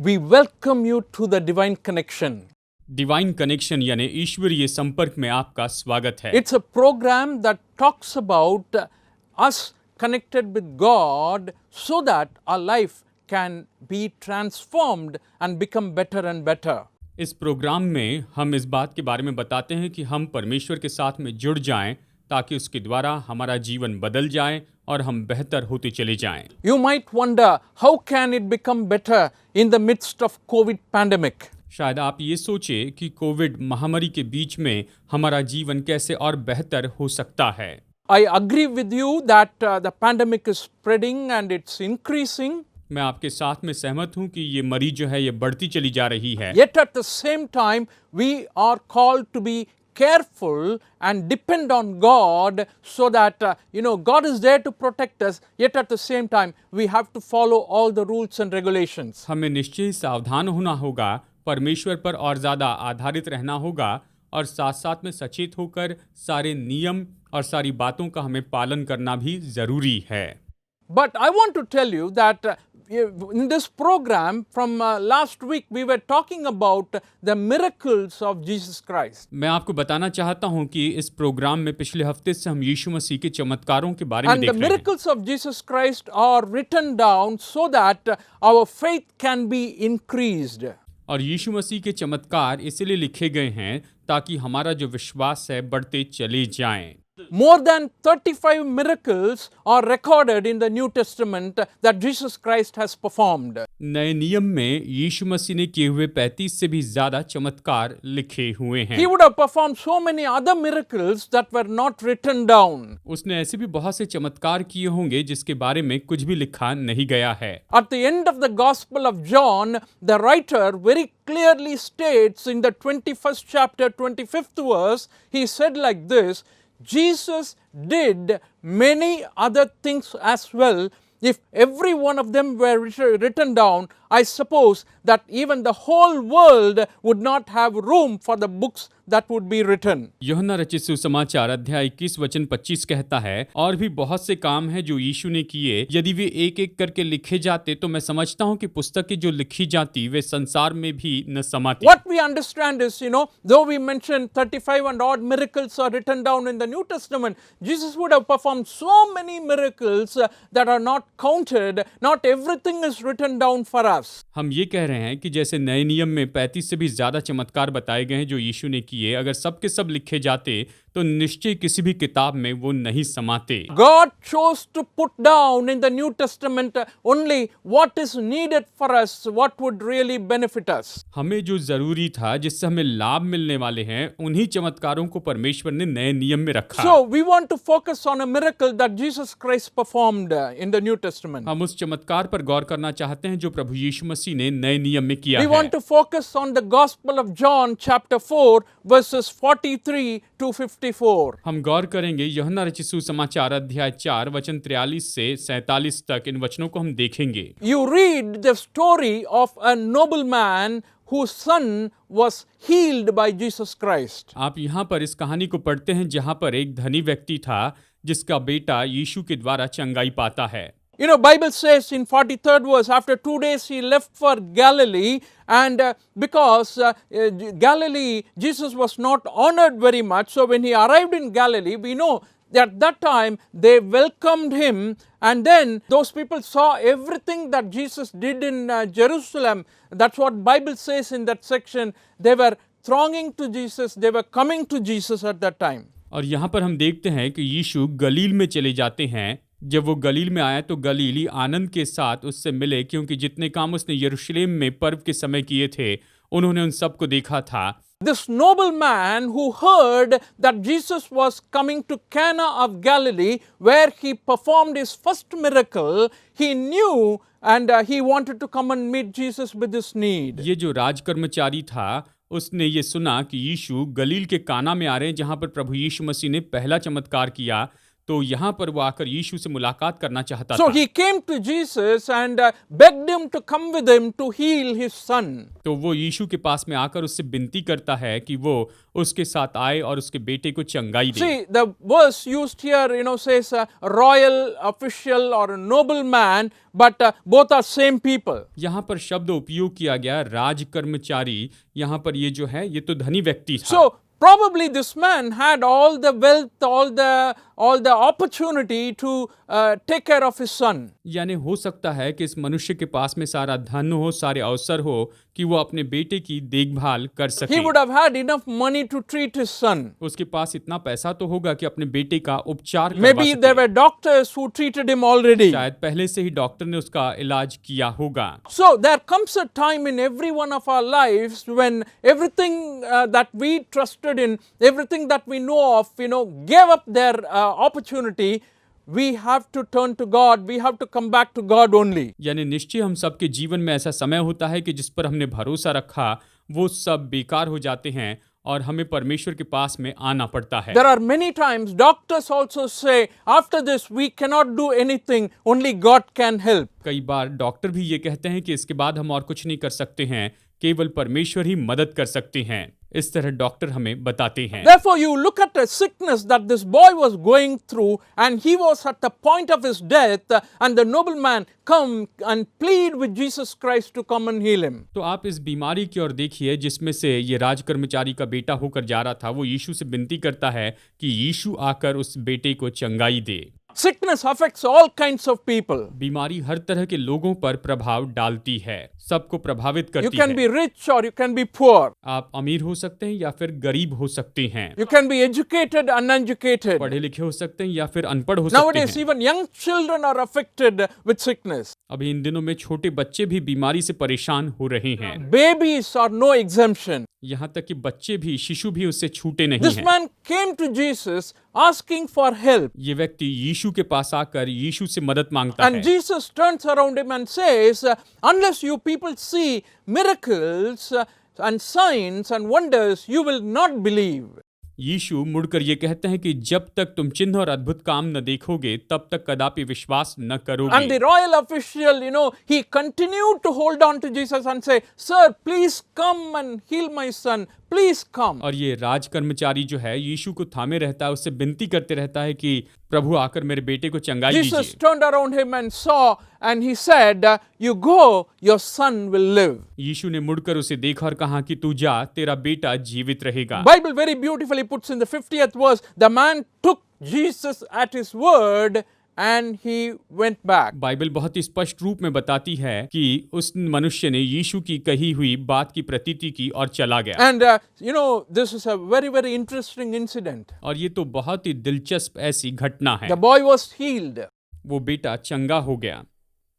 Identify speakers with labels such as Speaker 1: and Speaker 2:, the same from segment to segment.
Speaker 1: we welcome you to the Divine Connection.
Speaker 2: Divine connection यानी ईश्वरीय संपर्क में आपका स्वागत है।
Speaker 1: It's a program that talks about us connected with God so that our life can be transformed and become better and better.
Speaker 2: इस programme में हम इस बात के बारे में बताते हैं कि हम परमेश्वर के साथ में जुड़ जाएं ताकि उसके द्वारा हमारा जीवन बदल जाए और हम बेहतर होते चले जाएं।
Speaker 1: You might wonder, how can it become better in the midst of COVID pandemic?
Speaker 2: शायद आप ये सोचें कि कोविड महामारी के बीच में हमारा जीवन कैसे और बेहतर हो सकता है।
Speaker 1: I agree with you that the pandemic is spreading and it's increasing.
Speaker 2: मैं आपके साथ में सहमत हूँ कि ये मरी जो है ये बढ़ती चली जा रही है।
Speaker 1: Yet at the same time, we are called to be careful and depend on God so that, God is there to protect us. Yet at the same time, we have to follow all the rules and regulations.
Speaker 2: हमें निश्चय ही सावधान होना होगा, परमेश्वर पर और ज़्यादा आधारित रहना होगा और साथ साथ में सचेत होकर सारे नियम और सारी बातों का हमें पालन करना भी ज़रूरी है।
Speaker 1: But I want to tell you that in this program from last week we were talking about the miracles of Jesus Christ.
Speaker 2: मैं आपको बताना चाहता हूं कि इस प्रोग्राम में पिछले हफ्ते से हम यीशु मसीह के चमत्कारों के बारे में
Speaker 1: And
Speaker 2: देख
Speaker 1: the
Speaker 2: रहे हैं।
Speaker 1: miracles of Jesus Christ are written down so that our faith can be increased.
Speaker 2: और यीशु मसीह के चमत्कार इसलिए लिखे गए हैं ताकि हमारा जो विश्वास है बढ़ते चले जाएं।
Speaker 1: More than 35 miracles are recorded in the New Testament that Jesus Christ has performed.
Speaker 2: नए नियम में यीशु मसीह ने किए हुए 35 से भी ज्यादा चमत्कार लिखे हुए हैं।
Speaker 1: He would have performed so many other miracles that were not written down.
Speaker 2: उसने ऐसे भी बहुत से चमत्कार किए होंगे जिसके बारे में कुछ भी लिखा नहीं गया है।
Speaker 1: At the end of the Gospel of John, the writer very clearly states in the 21st chapter, 25th verse, he said like this, Jesus did many other things as well. If every one of them were written down, I suppose that even the whole world would not have room for the books that would be written.
Speaker 2: यूहन्ना रचित सुसमाचार अध्याय 21 वचन 25 कहता है, और भी बहुत से काम हैं जो यीशु ने किए, यदि वे एक एक करके लिखे जाते तो मैं समझता हूं कि पुस्तकें जो लिखी जाती वे संसार में भी न समाती।
Speaker 1: What we understand is, though we mention 35 and odd miracles are written down in the New Testament, Jesus would have performed so many miracles that are not counted. Not everything is written down for us.
Speaker 2: हम ये कह रहे हैं कि जैसे नए नियम में 35 से भी ज्यादा चमत्कार बताए गए हैं जो यीशु ने किए, अगर सब के सब लिखे जाते तो निश्चय किसी भी किताब में वो नहीं समाते।
Speaker 1: God chose to put down in the New Testament only what is needed for us, what would really benefit us.
Speaker 2: हमें जो जरूरी था, जिससे हमें लाभ मिलने वाले हैं, उन्हीं चमत्कारों को परमेश्वर ने नए नियम में रखा।
Speaker 1: So we want to focus on a miracle that Jesus Christ performed in the New Testament.
Speaker 2: हम उस चमत्कार पर गौर करना चाहते हैं जो प्रभु यीशु मसीह ने नए नियम में किया
Speaker 1: We
Speaker 2: है।
Speaker 1: want to focus on the Gospel of John chapter 4 verses 43 to 54.
Speaker 2: हम गौर करेंगे यूहन्ना रचित सुसमाचार अध्याय 4 वचन 43 से 47 तक। इन वचनों को हम देखेंगे।
Speaker 1: You read the story of a nobleman whose son was healed by Jesus Christ.
Speaker 2: आप यहाँ पर इस कहानी को पढ़ते हैं जहाँ पर एक धनी व्यक्ति था जिसका बेटा यीशु के द्वारा चंगाई पाता है।
Speaker 1: Bible says in 43rd verse, after 2 days he left for Galilee, and because Galilee, Jesus was not honored very much, so when he arrived in Galilee, we know that at that time they welcomed him, and then those people saw everything that Jesus did in Jerusalem. That's what Bible says in that section. They were thronging to Jesus, they were coming to Jesus at that time.
Speaker 2: और यहाँ पर हम देखते हैं कि यीशु गलील में चले जाते हैं। जब वो गलील में आया तो गलीली आनंद के साथ उससे मिले, क्योंकि जितने काम उसने यरूशलेम में पर्व के समय किए थे उन्होंने उन सबको देखा था।
Speaker 1: This nobleman who heard that Jesus was coming to Cana of Galilee, where he performed his first miracle, he knew and he wanted to come and meet Jesus with his need.
Speaker 2: ये जो राजकर्मचारी था उसने ये सुना कि यीशु गलील के काना में आ रहे हैं जहाँ पर प्रभु यीशु मसीह ने पहला चमत्कार किया, तो यहाँ पर वो आकर यीशु से मुलाकात करना चाहता
Speaker 1: So
Speaker 2: था।
Speaker 1: he came to Jesus and begged him to come with him to heal his son.
Speaker 2: तो वो यीशु के पास में आकर उससे विनती करता है कि वो उसके साथ आए और उसके बेटे को चंगाई दे।
Speaker 1: See, the verse used here, says a royal official or a noble man, but both are same people.
Speaker 2: यहाँ पर शब्द उपयोग किया गया राज कर्मचारी, यहाँ पर ये जो है ये तो धनी व्यक्ति था।
Speaker 1: So probably this man had all the wealth, all the opportunity to take care of his son.
Speaker 2: यानी हो सकता है कि इस मनुष्य के पास में सारा धन हो, सारे अवसर हो कि वो अपने बेटे की देखभाल कर
Speaker 1: He
Speaker 2: सके।
Speaker 1: would have had enough money to treat his son.
Speaker 2: उसके पास इतना पैसा तो होगा कि अपने बेटे का उपचार करवा
Speaker 1: Maybe there
Speaker 2: सके।
Speaker 1: were doctors who treated him already.
Speaker 2: शायद पहले से ही डॉक्टर ने उसका इलाज किया होगा।
Speaker 1: So there comes a time in every one of our lives when everything that we trusted in, everything that we know of, gave up their opportunity. We have to turn to God. We have to come back to God only.
Speaker 2: यानी निश्चय हम सबके जीवन में ऐसा समय होता है कि जिस पर हमने भरोसा रखा वो सब बेकार हो जाते हैं और हमें परमेश्वर के पास में आना पड़ता है।
Speaker 1: There are many times doctors also say, after this we cannot do anything, only God can help.
Speaker 2: कई बार डॉक्टर भी ये कहते हैं कि इसके बाद हम और कुछ नहीं कर सकते हैं, केवल परमेश्वर ही मदद कर सकते हैं। इस तरह डॉक्टर हमें बताते हैं।
Speaker 1: Therefore, you look at a sickness that this boy was going through, and he was at the point of his death, and the nobleman come and plead with Jesus Christ to come and heal him.
Speaker 2: तो आप इस बीमारी की ओर देखिए जिसमें से ये राज कर्मचारी का बेटा होकर जा रहा था। वो यीशु से विनती करता है कि यीशु आकर उस बेटे को चंगाई दे।
Speaker 1: Sickness affects all kinds of people.
Speaker 2: बीमारी हर तरह के लोगों पर प्रभाव डालती है, सबको प्रभावित
Speaker 1: You
Speaker 2: करती
Speaker 1: can
Speaker 2: है।
Speaker 1: be rich or you can be poor.
Speaker 2: आप अमीर हो सकते हैं या फिर गरीब हो सकते हैं,
Speaker 1: You can be educated, uneducated.
Speaker 2: पढ़े लिखे हो सकते हैं या फिर अनपढ़ हो सकते
Speaker 1: Nowadays,
Speaker 2: हैं।
Speaker 1: even young children are affected with sickness.
Speaker 2: अभी इन दिनों में छोटे बच्चे भी बीमारी से परेशान हो रहे हैं।
Speaker 1: Babies are no exemption.
Speaker 2: यहाँ तक कि बच्चे भी, शिशु भी उससे छूटे नहीं
Speaker 1: This
Speaker 2: हैं।
Speaker 1: man came to Jesus asking for help.
Speaker 2: ये व्यक्ति यीशु के पास आकर यीशु से मदद मांगता
Speaker 1: And
Speaker 2: है।
Speaker 1: Jesus turns around him and says, unless you people see miracles and signs and wonders, you will not believe.
Speaker 2: यीशु मुड़कर ये कहते हैं कि जब तक तुम चिन्ह और अद्भुत काम न देखोगे तब तक कदापि विश्वास न
Speaker 1: And
Speaker 2: करोगे।
Speaker 1: the royal official, he continued to hold on to Jesus and say, Sir, please come and heal my son. Please come.
Speaker 2: और ये राज कर्मचारी जो है यीशु को थामे रहता है, उससे विनती करते रहता है कि प्रभु आकर मेरे बेटे को चंगाई
Speaker 1: Jesus
Speaker 2: दीजिए।
Speaker 1: turned around him and saw, and he said, You go, your son will live.
Speaker 2: यीशु ने मुड़कर उसे देखा और कहा कि तू जा, तेरा बेटा जीवित रहेगा।
Speaker 1: Bible very beautifully puts in the 50th verse, the man took Jesus at his word and he went back.
Speaker 2: Bible बहुत ही स्पष्ट रूप में बताती है कि उस मनुष्य ने यीशु की कही हुई बात की प्रतीति की और चला गया।
Speaker 1: And this is a very, very interesting incident.
Speaker 2: और ये तो बहुत ही दिलचस्प ऐसी घटना है।
Speaker 1: The boy was healed.
Speaker 2: वो बेटा चंगा हो गया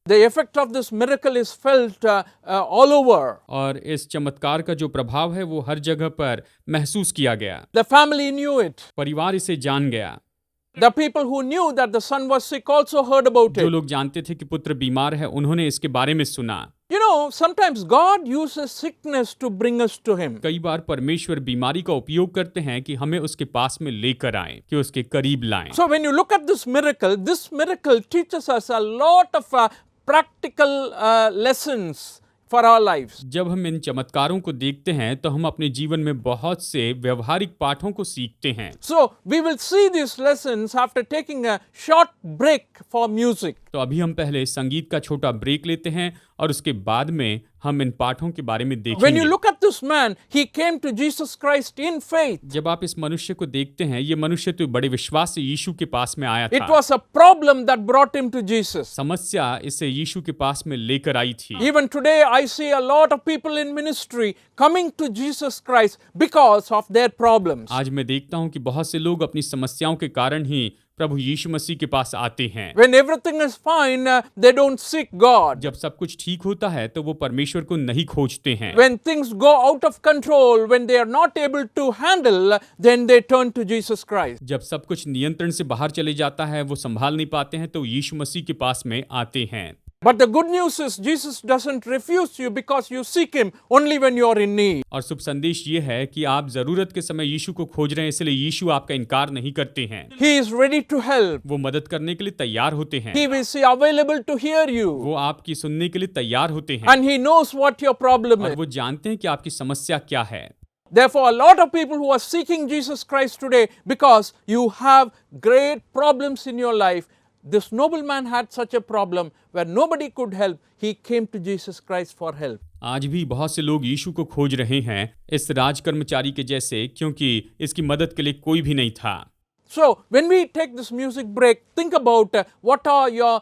Speaker 1: The effect of this miracle is felt all over.
Speaker 2: और इस चमत्कार का जो प्रभाव है वो हर जगह पर महसूस किया गया।
Speaker 1: The family knew it.
Speaker 2: परिवार इसे जान गया।
Speaker 1: The people who knew that the son was sick also heard about
Speaker 2: जो
Speaker 1: it.
Speaker 2: लोग जानते थे कि पुत्र बीमार है उन्होंने इसके बारे में सुना।
Speaker 1: Sometimes God uses sickness to bring us to Him.
Speaker 2: कई बार परमेश्वर बीमारी का उपयोग करते हैं कि हमें उसके पास में लेकर आएं, कि उसके करीब लाएं।
Speaker 1: So when you look at this miracle teaches us a lot of practical lessons for our lives.
Speaker 2: जब हम इन चमत्कारों को देखते हैं तो हम अपने जीवन में बहुत से व्यवहारिक पाठों को सीखते हैं।
Speaker 1: So we will see these lessons after taking a short break for music.
Speaker 2: तो अभी हम पहले संगीत का छोटा ब्रेक लेते हैं और उसके बाद में हम इन पाठों के बारे में
Speaker 1: When
Speaker 2: देखेंगे।
Speaker 1: you look at this man, he came to Jesus Christ in faith.
Speaker 2: जब आप इस मनुष्य को देखते हैं, ये मनुष्य तो बड़े विश्वास से यीशु के पास में आया
Speaker 1: It
Speaker 2: था।
Speaker 1: was a problem that brought him to Jesus.
Speaker 2: समस्या इसे यीशु के पास में लेकर आई थी।
Speaker 1: Even today, I see a lot of people in ministry coming to Jesus Christ because of their problems.
Speaker 2: आज मैं देखता हूं कि बहुत से लोग अपनी समस्याओं के कारण ही प्रभु यीशु मसीह के पास आते हैं।
Speaker 1: When everything is fine, they don't seek God.
Speaker 2: जब सब कुछ ठीक होता है तो वो परमेश्वर को नहीं खोजते हैं।
Speaker 1: When things go out of control, when they are not able to handle, then they turn to Jesus Christ.
Speaker 2: जब सब कुछ नियंत्रण से बाहर चले जाता है, वो संभाल नहीं पाते हैं, तो यीशु मसीह के पास में आते हैं।
Speaker 1: But the good news is Jesus doesn't refuse you because you seek him only when you are in need.
Speaker 2: और शुभ संदेश ये है कि आप जरूरत के समय यीशु को खोज रहे हैं, इसलिए यीशु आपका इनकार नहीं करते हैं।
Speaker 1: He is ready to help.
Speaker 2: वो मदद करने के लिए तैयार होते हैं।
Speaker 1: He is available to hear you.
Speaker 2: वो आपकी सुनने के लिए तैयार होते हैं।
Speaker 1: And he knows what your problem
Speaker 2: और
Speaker 1: is.
Speaker 2: वो जानते हैं कि आपकी समस्या क्या है।
Speaker 1: Therefore, a lot of people who are seeking Jesus Christ today because you have great problems in your life. This nobleman had such a problem where nobody could help. He came to Jesus Christ for help.
Speaker 2: आज भी बहुत से लोग यीशु को खोज रहे हैं इस राजकर्मचारी के जैसे, क्योंकि इसकी मदद के लिए कोई भी नहीं था।
Speaker 1: So, when we take this music break, think about what are your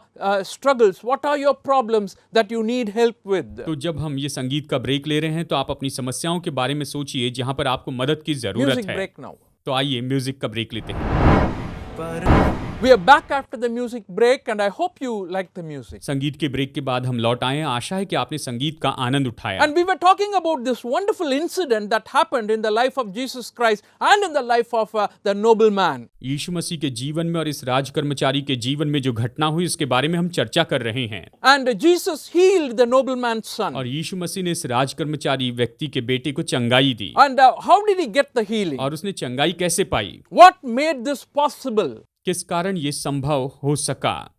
Speaker 1: struggles, what are your problems that you need help with.
Speaker 2: तो जब हम ये संगीत का ब्रेक ले रहे हैं तो आप अपनी समस्याओं के बारे में सोचिए जहां पर आपको मदद की जरूरत
Speaker 1: Music
Speaker 2: है।
Speaker 1: break now.
Speaker 2: तो आइए म्यूजिक का ब्रेक लेते हैं।
Speaker 1: We are back after the music break and I hope you like the music.
Speaker 2: संगीत के ब्रेक के बाद हम लौट आए हैं। आशा है कि आपने संगीत का आनंद उठाया।
Speaker 1: And we were talking about this wonderful incident that happened in the life of Jesus Christ and in the life of the nobleman.
Speaker 2: यीशु मसीह के जीवन में और इस राजकर्मचारी के जीवन में जो घटना हुई उसके बारे में हम चर्चा कर रहे हैं।
Speaker 1: And Jesus healed the nobleman's son.
Speaker 2: और यीशु मसीह ने इस राजकर्मचारी व्यक्ति के बेटे को चंगाई दी।
Speaker 1: And how did he get the healing?
Speaker 2: और उसने चंगाई कैसे पाई?
Speaker 1: What made this possible?
Speaker 2: किस कारण ये संभव हो सका?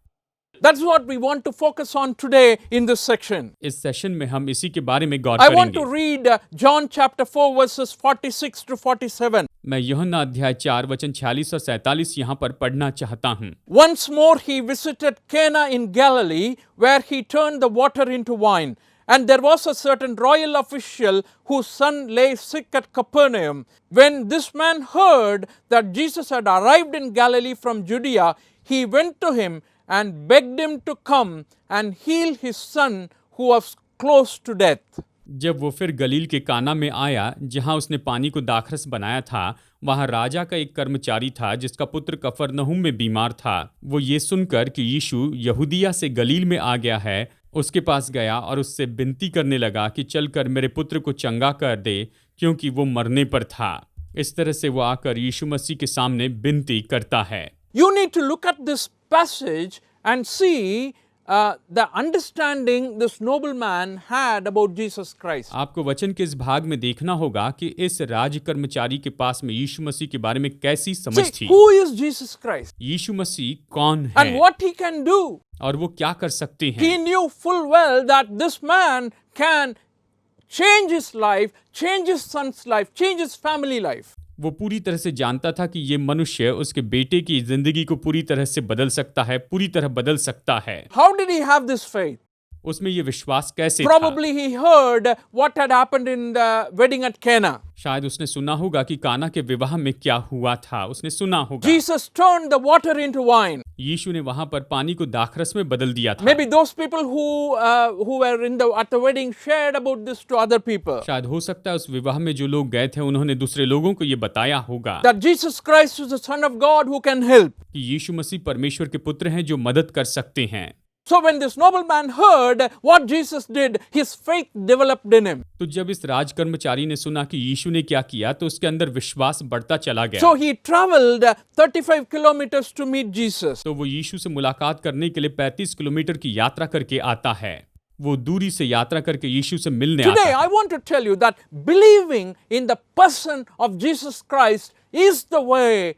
Speaker 1: That's what we want to focus on today in this section.
Speaker 2: इस सेशन में हम इसी के बारे में गौर
Speaker 1: I want to
Speaker 2: करेंगे।
Speaker 1: read John chapter 4 verses 46 to 47.
Speaker 2: मैं यूहन्ना अध्याय 4 वचन 46 और 47 यहाँ पर पढ़ना चाहता हूँ।
Speaker 1: Once more he visited Cana in Galilee, where he turned the water into wine. And there was a certain royal official whose son lay sick at Capernaum. When this man heard that Jesus had arrived in Galilee from Judea, he went to him and begged him to come and heal his son who was close to death.
Speaker 2: जब वो फिर गलील के काना में आया जहाँ उसने पानी को दाखरस बनाया था, वहाँ राजा का एक कर्मचारी था जिसका पुत्र कफरनहूम में बीमार था। वो ये सुनकर कि यीशु यहूदिया से गलील में आ गया है, उसके पास गया और उससे विनती करने लगा कि चलकर मेरे पुत्र को चंगा कर दे, क्योंकि वो मरने पर था। इस तरह से वो आकर यीशु मसीह के सामने विनती करता है।
Speaker 1: You need to look at this passage and see the understanding this nobleman had about Jesus Christ.
Speaker 2: आपको वचन के इस भाग में देखना होगा कि इस राजकर्मचारी के पास में यीशु मसीह के बारे में कैसी समझ
Speaker 1: See,
Speaker 2: थी।
Speaker 1: who is Jesus Christ?
Speaker 2: यीशु मसीह कौन
Speaker 1: And
Speaker 2: है
Speaker 1: what he can do?
Speaker 2: और वो क्या कर सकते
Speaker 1: He
Speaker 2: हैं।
Speaker 1: knew full well that this man can change his life, change his son's life, change his family life.
Speaker 2: वो पूरी तरह से जानता था कि ये मनुष्य उसके बेटे की जिंदगी को पूरी तरह से बदल सकता है, पूरी तरह बदल सकता है।
Speaker 1: How did he have this faith?
Speaker 2: उसमें ये विश्वास कैसे था?
Speaker 1: Probably he heard what had happened in the wedding at Cana.
Speaker 2: शायद उसने सुना होगा कि काना के विवाह में क्या हुआ था। उसने सुना होगा
Speaker 1: Jesus turned the water into wine.
Speaker 2: यीशु ने वहां पर पानी को दाखरस में बदल दिया था।
Speaker 1: Maybe those people who were at the wedding shared about this to other people.
Speaker 2: शायद हो सकता है उस विवाह में जो लोग गए थे उन्होंने दूसरे लोगों को ये बताया होगा
Speaker 1: That Jesus Christ is the Son of God who can help.
Speaker 2: कि यीशु मसीह परमेश्वर के पुत्र हैं जो मदद कर सकते हैं।
Speaker 1: So when this nobleman heard what Jesus did, his faith developed in him.
Speaker 2: तो जब इस राजकर्मचारी ने सुना कि यीशु ने क्या किया तो उसके अंदर विश्वास बढ़ता चला गया।
Speaker 1: So he traveled 35 kilometers to meet Jesus.
Speaker 2: तो वो यीशु से मुलाकात करने के लिए 35 किलोमीटर की यात्रा करके आता है। वो दूरी से यात्रा करके यीशु से मिलने आता
Speaker 1: Today
Speaker 2: है।
Speaker 1: I want to tell you that believing in the person of Jesus Christ is the way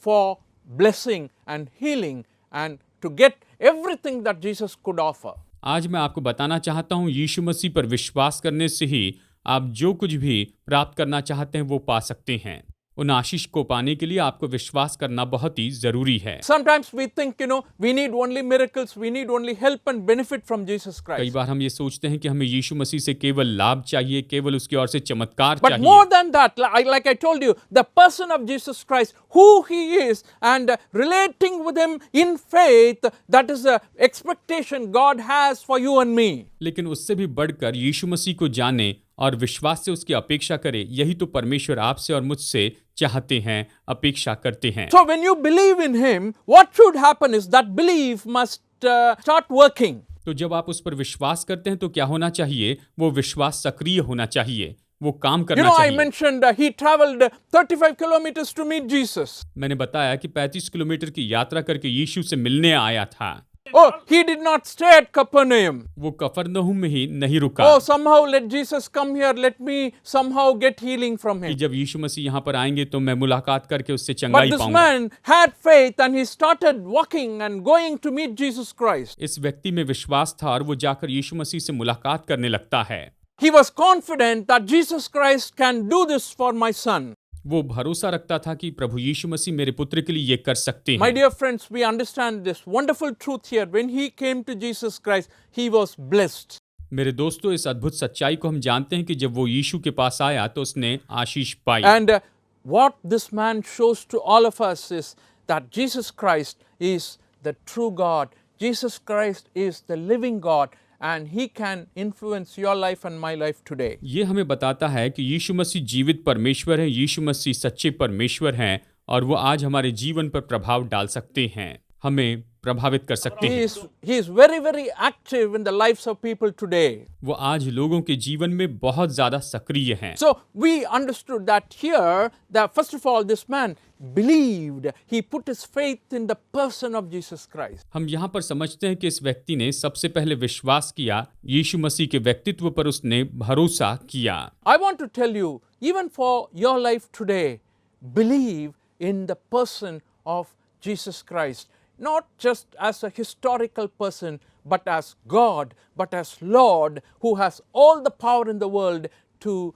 Speaker 1: for blessing and healing and to get everything that Jesus could offer.
Speaker 2: आज मैं आपको बताना चाहता हूँ यीशु मसीह पर विश्वास करने से ही आप जो कुछ भी प्राप्त करना चाहते हैं वो पा सकते हैं। उन आशीष को पाने के लिए आपको विश्वास करना बहुत ही जरूरी है।
Speaker 1: Sometimes we think, we need only miracles, we need only help and benefit from Jesus
Speaker 2: कई
Speaker 1: Christ.
Speaker 2: बार हम ये सोचते हैं कि हमें यीशु मसीह से केवल लाभ चाहिए, केवल उसकी ओर से चमत्कार
Speaker 1: But
Speaker 2: चाहिए।
Speaker 1: more than that, like I told you, the person of Jesus Christ, who he is, and relating with him in faith, that is the expectation God has for you and me.
Speaker 2: लेकिन उससे भी बढ़कर यीशु मसीह को जाने और विश्वास से उसकी अपेक्षा करे, यही तो परमेश्वर आपसे और मुझसे चाहते हैं, अपेक्षा करते हैं।
Speaker 1: So when you believe in him, what should happen is that belief must start working.
Speaker 2: तो जब आप उस पर विश्वास करते हैं तो क्या होना चाहिए? वो विश्वास सक्रिय होना चाहिए, वो काम करना
Speaker 1: I
Speaker 2: चाहिए।
Speaker 1: mentioned he traveled 35 kilometers to meet Jesus.
Speaker 2: मैंने बताया कि 35 किलोमीटर की यात्रा करके यीशु से मिलने आया था।
Speaker 1: Oh, he did not stay at Capernaum.
Speaker 2: वो कफरनहूम में ही नहीं रुका
Speaker 1: Oh, somehow let Jesus come here. Let me somehow get healing from
Speaker 2: कि
Speaker 1: him.
Speaker 2: जब यीशु मसीह यहाँ पर आएंगे तो मैं मुलाकात करके उससे
Speaker 1: But
Speaker 2: चंगाई
Speaker 1: this
Speaker 2: पाऊंगा।
Speaker 1: man had faith and he started walking and going to meet Jesus Christ.
Speaker 2: इस व्यक्ति में विश्वास था और वो जाकर यीशु मसीह से मुलाकात करने लगता है।
Speaker 1: He was confident that Jesus Christ can do this for my son.
Speaker 2: वो भरोसा रखता था कि प्रभु यीशु मसीह मेरे पुत्र के लिए ये कर सकते
Speaker 1: My
Speaker 2: हैं।
Speaker 1: dear friends, we understand this wonderful truth here. When he came to Jesus Christ, he was blessed.
Speaker 2: मेरे दोस्तों, इस अद्भुत सच्चाई को हम जानते हैं कि जब वो यीशु के पास आया तो उसने आशीष पाई।
Speaker 1: And what this man shows to all of us is that Jesus Christ is the true God. Jesus Christ is the living God. And he can influence your life and my life today.
Speaker 2: ये हमें बताता है कि यीशु मसीह जीवित परमेश्वर है, यीशु मसीह सच्चे परमेश्वर हैं और वो आज हमारे जीवन पर प्रभाव डाल सकते हैं, हमें प्रभावित कर सकते हैं।
Speaker 1: He is very, very active in the lives of people today.
Speaker 2: वो आज लोगों के जीवन में बहुत ज्यादा सक्रिय हैं।
Speaker 1: So we understood that here, that first of all, this man believed. He put his faith in the person of Jesus Christ.
Speaker 2: हम यहाँ पर समझते हैं कि इस व्यक्ति ने सबसे पहले विश्वास किया, यीशु मसीह के व्यक्तित्व पर उसने भरोसा किया।
Speaker 1: I want to tell you, even for your life today, believe in the person of Jesus Christ. Not just as a historical person, but as God, but as Lord, who has all the power in the world to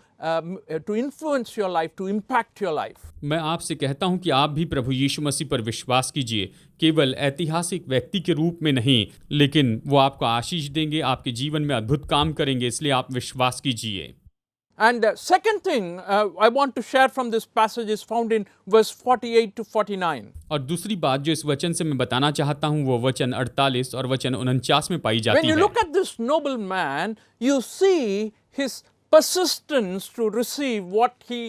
Speaker 1: influence your life, to impact your life.
Speaker 2: मैं आपसे कहता हूं कि आप भी प्रभु यीशु मसीह पर विश्वास कीजिए, केवल ऐतिहासिक व्यक्ति के रूप में नहीं, लेकिन वो आपको आशीष देंगे, आपके जीवन में अद्भुत काम करेंगे, इसलिए आप विश्वास कीजिए।
Speaker 1: And second thing I want to share from this passage is found in verse 48 to 49.
Speaker 2: और दूसरी बात जो इस वचन से मैं बताना चाहता हूं वो वचन 48 और वचन 49 में पाई जाती
Speaker 1: When you
Speaker 2: है।
Speaker 1: look at this noble man, you see his persistence to receive what he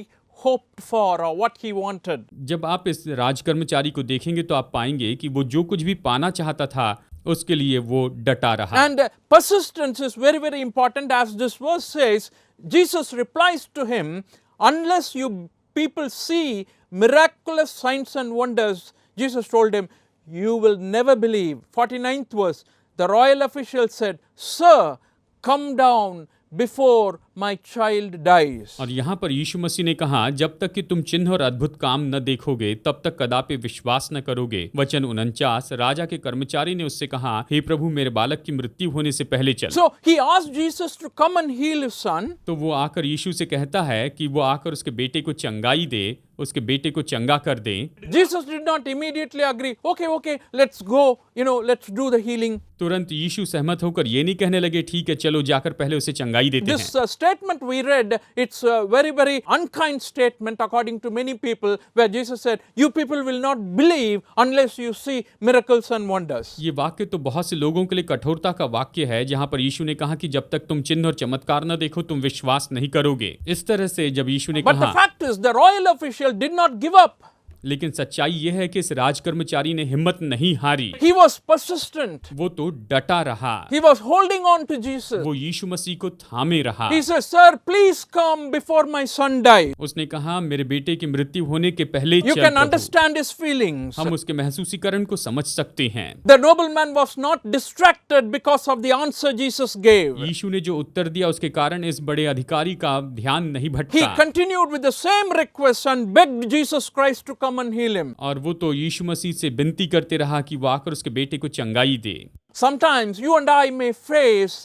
Speaker 1: hoped for or what he wanted.
Speaker 2: जब आप इस राजकर्मचारी को देखेंगे तो आप पाएंगे कि वो जो कुछ भी पाना चाहता था उसके लिए वो डटा रहा।
Speaker 1: And persistence is very, very important. As this verse says, Jesus replies to him, unless you people see miraculous signs and wonders, Jesus told him, you will never believe. 49th verse, the royal official said, Sir, come down before my child dies.
Speaker 2: और यहाँ पर यीशु मसीह ने कहा, जब तक कि तुम चिन्ह और अद्भुत काम न देखोगे तब तक कदापि विश्वास न करोगे। वचन 49, राजा के कर्मचारी ने उससे कहा, हे प्रभु, मेरे बालक की मृत्यु होने से पहले चल।
Speaker 1: So he asked Jesus to come and heal his son.
Speaker 2: तो वो आकर यीशु से कहता है कि वो आकर उसके बेटे को चंगाई दे, उसके बेटे को चंगा कर दे।
Speaker 1: Jesus did not immediately agree. Okay, let's go. Let's do the healing.
Speaker 2: तुरंत यीशु सहमत होकर ये नहीं कहने लगे, ठीक है चलो जाकर पहले उसे चंगाई देते
Speaker 1: This
Speaker 2: हैं।
Speaker 1: statement we read, it's a very, very unkind statement according to many people, where Jesus said, you people will not believe unless you see miracles and wonders.
Speaker 2: ये वाक्य तो बहुत से लोगों के लिए कठोरता का वाक्य है, जहाँ पर यीशु ने कहा कि जब तक तुम चिन्ह और चमत्कार न देखो तुम विश्वास नहीं करोगे। इस तरह से जब यीशु ने
Speaker 1: But the
Speaker 2: कहा,
Speaker 1: fact is, the royal official did not give up.
Speaker 2: लेकिन सच्चाई यह है कि इस राजकर्मचारी ने हिम्मत नहीं हारी,
Speaker 1: He was persistent.
Speaker 2: वो तो डटा रहा,
Speaker 1: He was holding on to Jesus.
Speaker 2: वो यीशु मसीह को थामे रहा।
Speaker 1: He said, Sir, please come before my son dies.
Speaker 2: उसने कहा, मेरे बेटे की मृत्यु होने के पहले
Speaker 1: You
Speaker 2: चल
Speaker 1: can
Speaker 2: Prabhu.
Speaker 1: understand his feelings.
Speaker 2: हम उसके महसूसीकरण को समझ सकते हैं।
Speaker 1: The nobleman was not distracted because of the answer Jesus gave.
Speaker 2: यीशु ने जो उत्तर दिया उसके कारण इस बड़े अधिकारी का ध्यान नहीं
Speaker 1: He
Speaker 2: भटका,
Speaker 1: continued with the same request and begged Jesus Christ to come and heal him.
Speaker 2: और वो तो यीशु मसीह से विनती करते रहा कि वो आकर उसके बेटे को चंगाई दे।
Speaker 1: Sometimes you and I may face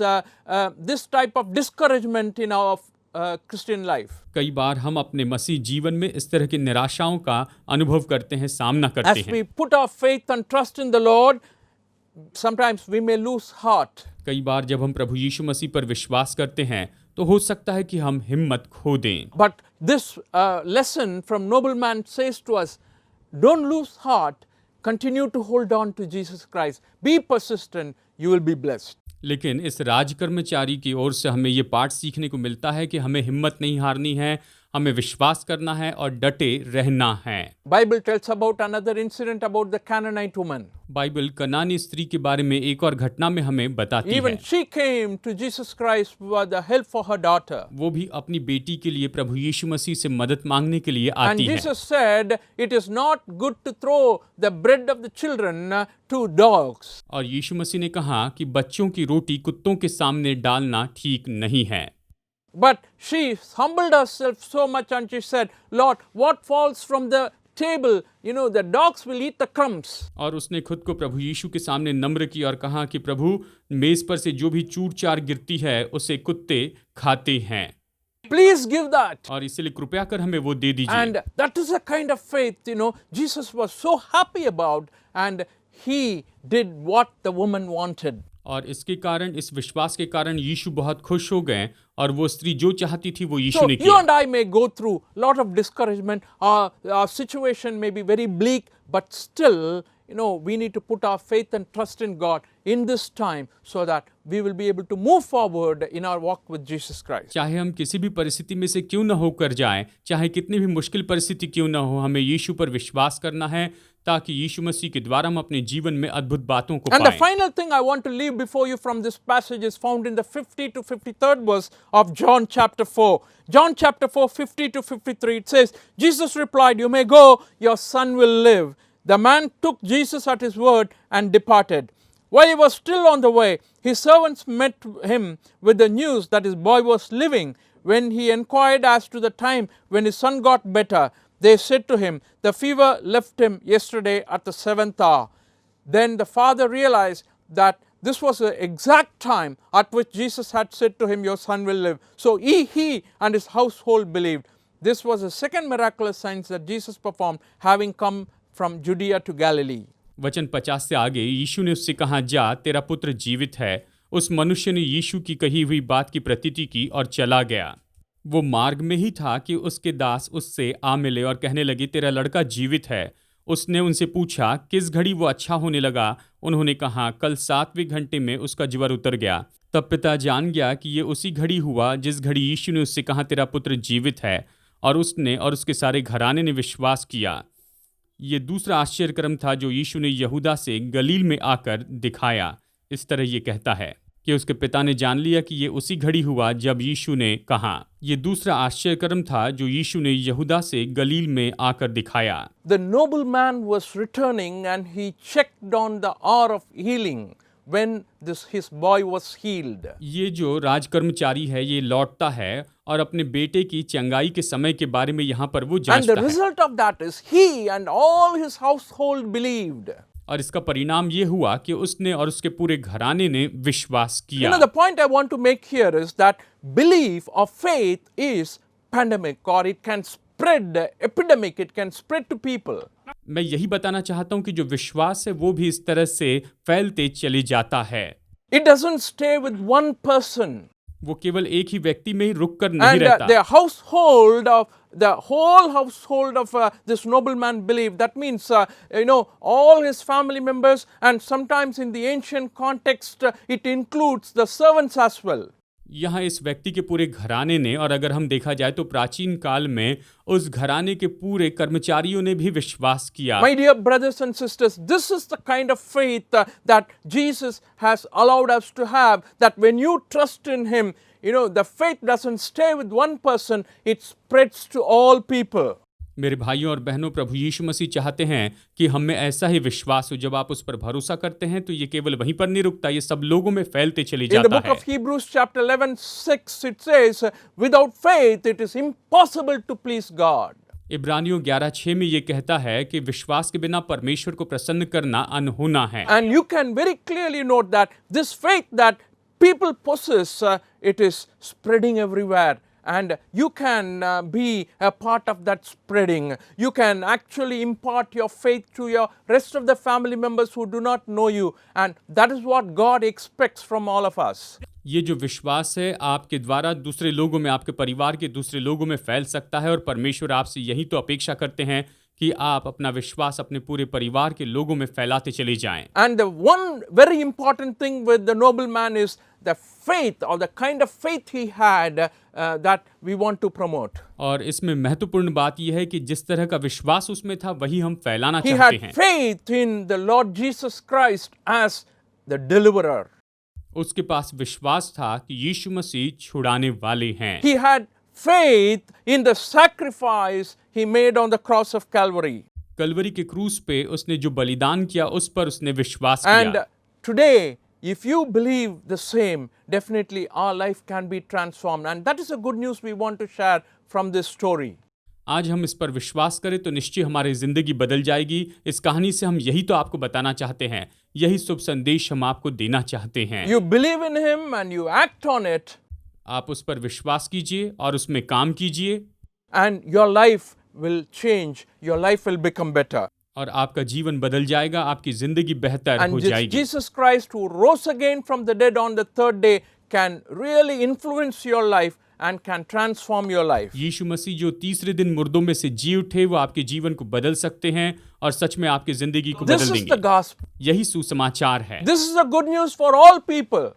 Speaker 1: this type of discouragement in our Christian life.
Speaker 2: कई बार हम अपने मसीह जीवन में इस तरह की निराशाओं का अनुभव करते हैं, सामना करते
Speaker 1: As
Speaker 2: हैं।
Speaker 1: we put our faith and trust in the Lord, sometimes we may lose heart.
Speaker 2: कई बार जब हम प्रभु यीशु मसीह पर विश्वास करते हैं तो हो सकता है कि हम हिम्मत खो दें।
Speaker 1: But this lesson from nobleman says to us, don't lose heart, continue to hold on to Jesus Christ. Be persistent, you will be blessed.
Speaker 2: लेकिन इस राजकर्मचारी की ओर से हमें ये पाठ सीखने को मिलता है कि हमें हिम्मत नहीं हारनी है, हमें विश्वास करना है और डटे रहना है।
Speaker 1: Bible tells about another incident about the Canaanite woman.
Speaker 2: Bible कनानी स्त्री के बारे में एक और घटना में हमें बताती
Speaker 1: Even
Speaker 2: है।
Speaker 1: she came to Jesus Christ for the help for her daughter.
Speaker 2: वो भी अपनी बेटी के लिए प्रभु यीशु मसीह से मदद मांगने के लिए
Speaker 1: And
Speaker 2: आती है।
Speaker 1: Jesus said, it is not good to throw the bread of the children to dogs.
Speaker 2: और यीशु मसीह ने कहा कि बच्चों की रोटी कुत्तों के सामने डालना ठीक नहीं है।
Speaker 1: But she humbled herself so much and she said, Lord, what falls from the table, the dogs will eat the crumbs.
Speaker 2: और उसने खुद को प्रभु यीशु के सामने नम्र किया और कहा कि प्रभु, मेज पर से जो भी चूर चार गिरती है उसे कुत्ते खाते हैं।
Speaker 1: Please give that.
Speaker 2: और इसलिए कृपया कर हमें वो दे दीजिए।
Speaker 1: And that is a kind of faith, Jesus was so happy about, and he did what the woman wanted.
Speaker 2: और इसके कारण, इस विश्वास के कारण यीशु बहुत खुश हो गए और वो स्त्री जो चाहती थी वो यीशु
Speaker 1: So
Speaker 2: ने
Speaker 1: you
Speaker 2: किया।
Speaker 1: and I may go through lot of discouragement. Our situation may be very bleak, but still, we need to put our faith and trust in God in this time so that we will be able to move forward in our walk with Jesus Christ.
Speaker 2: चाहे हम किसी भी परिस्थिति में से क्यों न होकर जाएं, चाहे कितनी भी मुश्किल परिस्थिति क्यों न हो, हमें यीशु पर विश्वास करना है ताकि यीशु मसीह के द्वारा हम अपने जीवन में अद्भुत बातों को
Speaker 1: And the
Speaker 2: पाएं।
Speaker 1: final thing I want to leave before you from this passage is found in the 50 to 53rd verse of John chapter 4. John chapter 4, 50 to 53, it says, Jesus replied, "You may go, your son will live." The man took Jesus at his word and departed. While he was still on the way, his servants met him with the news that his boy was living. When he inquired as to the time when his son got better, they said to him, "The fever left him yesterday at the 7th hour." Then the father realized that this was the exact time at which Jesus had said to him, "Your son will live." So he and his household believed. This was the second miraculous sign that Jesus performed, having come from Judea to Galilee.
Speaker 2: वचन 50 से आगे यीशु ने उससे कहा, जा, तेरा पुत्र जीवित है। उस मनुष्य ने यीशु की कही हुई बात की प्रतीति की और चला गया। वो मार्ग में ही था कि उसके दास उससे आ मिले और कहने लगे, तेरा लड़का जीवित है। उसने उनसे पूछा, किस घड़ी वो अच्छा होने लगा? उन्होंने कहा, कल 7वें घंटे में उसका ज्वर उतर गया। तब पिता जान गया कि ये उसी घड़ी हुआ जिस घड़ी यीशु ने उससे कहा, तेरा पुत्र जीवित है। और उसने और उसके सारे घराने ने विश्वास किया। ये दूसरा आश्चर्यक्रम था जो यीशु ने यहूदा से गलील में आकर दिखाया। इस तरह ये कहता है कि उसके पिता ने जान लिया कि ये उसी घड़ी हुआ जब यीशु ने कहा। ये दूसरा आश्चर्यक्रम था जो यीशु ने यहूदा से गलील में आकर दिखाया।
Speaker 1: The nobleman was returning and he checked on the hour of healing when his boy was healed.
Speaker 2: ये जो राजकर्मचारी है ये लौटता है और अपने बेटे की चंगाई के समय के बारे में यहाँ पर वो
Speaker 1: And the
Speaker 2: जांचता है।
Speaker 1: result of that is he and all his household believed.
Speaker 2: और इसका परिणाम ये हुआ कि उसने और उसके पूरे घराने ने विश्वास किया।
Speaker 1: The point I want to make here is that belief or faith is pandemic, or it can spread, epidemic, it can spread to people.
Speaker 2: मैं यही बताना चाहता हूँ कि जो विश्वास है वो भी इस तरह से फैलते चले जाता है।
Speaker 1: It doesn't stay with one person.
Speaker 2: वो केवल एक ही व्यक्ति में ही रुक कर नहीं
Speaker 1: And
Speaker 2: रहता।
Speaker 1: the whole household of this nobleman believed. That means, all his family members, and sometimes in the ancient context, it includes the servants as well.
Speaker 2: यहाँ इस व्यक्ति के पूरे घराने ने, और अगर हम देखा जाए तो प्राचीन काल में उस घराने के पूरे कर्मचारियों ने भी विश्वास किया।
Speaker 1: My dear brothers and sisters, this is the kind of faith that Jesus has allowed us to have, that when you trust in Him, the faith doesn't stay with one person, it spreads to all people.
Speaker 2: मेरे भाइयों और बहनों, प्रभु यीशु मसीह चाहते हैं कि हम में ऐसा ही विश्वास हो। जब आप उस पर भरोसा करते हैं तो ये केवल वहीं पर नहीं रुकता, ये सब लोगों में फैलते चले
Speaker 1: In the
Speaker 2: जाता
Speaker 1: book
Speaker 2: है।
Speaker 1: of Hebrews chapter 11:6 it says, without faith it is impossible to please God.
Speaker 2: इब्रानियों 11:6 में ये कहता है कि विश्वास के बिना परमेश्वर को प्रसन्न करना अनहोना है।
Speaker 1: And you can very clearly note that this faith that people possess, it is spreading everywhere. And you can be a part of that spreading. You can actually impart your faith to your rest of the family members who do not know you. And that is what God expects from all of us.
Speaker 2: ये जो विश्वास है आपके द्वारा दूसरे लोगों में, आपके परिवार के दूसरे लोगों में फैल सकता है, और परमेश्वर आपसे यही तो अपेक्षा करते हैं कि आप अपना विश्वास अपने पूरे परिवार के लोगों में फैलाते चले जाएं।
Speaker 1: And the one very important thing with the nobleman is the faith, or the kind of faith he had, that we want to promote.
Speaker 2: और इसमें महत्वपूर्ण बात यह है कि जिस तरह का विश्वास उसमें था वही हम फैलाना
Speaker 1: He
Speaker 2: चाहते
Speaker 1: had
Speaker 2: हैं।
Speaker 1: faith in the Lord Jesus Christ as the deliverer.
Speaker 2: उसके पास विश्वास था कि यीशु मसीह छुड़ाने वाले हैं।
Speaker 1: He had faith in the sacrifice he made on the cross of Calvary.
Speaker 2: Kalvari के क्रूस पे उसने जो बलिदान किया उस पर उसने विश्वास
Speaker 1: And
Speaker 2: किया।
Speaker 1: today, if you believe the same, definitely our life can be transformed. And that is the good news we want to share from this story.
Speaker 2: आज हम इस पर विश्वास करें तो निश्चय हमारी जिंदगी बदल जाएगी। इस कहानी से हम यही तो आपको बताना चाहते हैं, यही शुभ संदेश हम आपको देना चाहते हैं।
Speaker 1: You believe in him and you act on it,
Speaker 2: आप उस पर विश्वास कीजिए और उसमें काम कीजिए,
Speaker 1: and your life will change. Your life will become better.
Speaker 2: और आपका जीवन बदल जाएगा, आपकी जिंदगी बेहतर
Speaker 1: And
Speaker 2: हो
Speaker 1: this
Speaker 2: जाएगी।
Speaker 1: Jesus Christ, who rose again from the dead on the third day, can really influence your life and can transform your life.
Speaker 2: यीशु मसीह जो तीसरे दिन मुर्दों में से जी उठे, वो आपके जीवन को बदल सकते हैं और सच में आपकी जिंदगी को
Speaker 1: This
Speaker 2: बदल
Speaker 1: is the
Speaker 2: देंगे।
Speaker 1: gospel.
Speaker 2: यही सुसमाचार है,
Speaker 1: This is the good news for all people.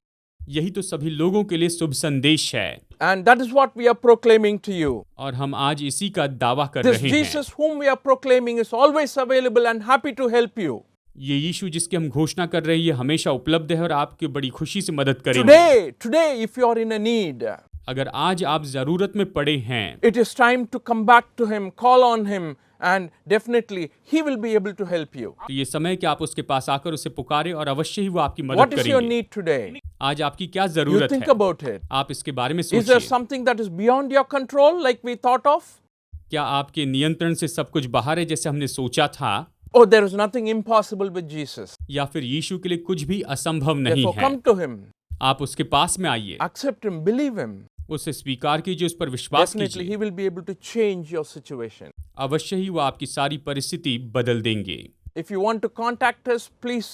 Speaker 2: यही तो सभी लोगों के लिए शुभ संदेश है,
Speaker 1: And that is what we are proclaiming to you.
Speaker 2: और हम आज इसी का दावा कर
Speaker 1: This
Speaker 2: रहे हैं।
Speaker 1: Jesus whom we are proclaiming is always available and happy to help you.
Speaker 2: ये यीशु जिसकी हम घोषणा कर रहे हैं, ये हमेशा उपलब्ध है और आपकी बड़ी खुशी से मदद करेंगे।
Speaker 1: Today, if you are in a need,
Speaker 2: अगर आज आप जरूरत में पड़े हैं,
Speaker 1: it is time to come back to him, call on him, and definitely he will be able to help you.
Speaker 2: तो ये समय कि आप उसके पास आकर उसे पुकारे और अवश्य ही वो आपकी
Speaker 1: What
Speaker 2: मदद
Speaker 1: is your
Speaker 2: करेंगे।
Speaker 1: need today?
Speaker 2: आज आपकी क्या
Speaker 1: You
Speaker 2: जरूरत
Speaker 1: think
Speaker 2: है,
Speaker 1: about it.
Speaker 2: आप इसके बारे में
Speaker 1: Is there
Speaker 2: सोचिए।
Speaker 1: something that is beyond your control, like we thought of?
Speaker 2: क्या आपके नियंत्रण से सब कुछ बाहर है जैसे हमने सोचा था,
Speaker 1: Oh, there is nothing impossible with Jesus.
Speaker 2: या फिर यीशु के लिए कुछ भी असंभव नहीं
Speaker 1: Therefore,
Speaker 2: है?
Speaker 1: come to him,
Speaker 2: आप उसके पास में आइए,
Speaker 1: accept him, believe him.
Speaker 2: उसे स्वीकार कीजिए, उस पर विश्वास
Speaker 1: Definitely,
Speaker 2: कीजिए,
Speaker 1: he will be able to change your situation.
Speaker 2: अवश्य ही वो आपकी सारी परिस्थिति बदल देंगे।
Speaker 1: If you want to contact us, please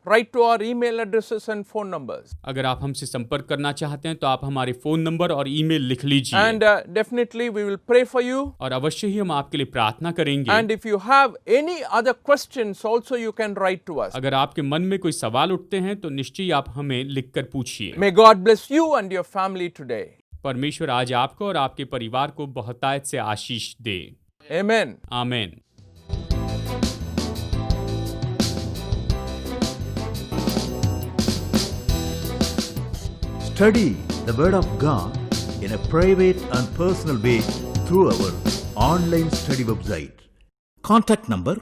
Speaker 1: write to our email addresses and phone numbers.
Speaker 2: अगर आप हमसे संपर्क करना चाहते हैं तो आप हमारे फोन नंबर और ईमेल लिख लीजिए,
Speaker 1: And definitely, we will pray for you.
Speaker 2: और अवश्य ही हम आपके लिए प्रार्थना करेंगे।
Speaker 1: And if you have any other questions, also you can write to us.
Speaker 2: अगर आपके मन में कोई सवाल उठते हैं तो निश्चय आप हमें लिखकर पूछिए।
Speaker 1: May God bless you and your family today.
Speaker 2: परमेश्वर आज आपको और आपके परिवार को बहुतायत से आशीष दे।
Speaker 1: Amen.
Speaker 2: आमीन।
Speaker 3: Study the Word of God in a private and personal way through our online study website. Contact number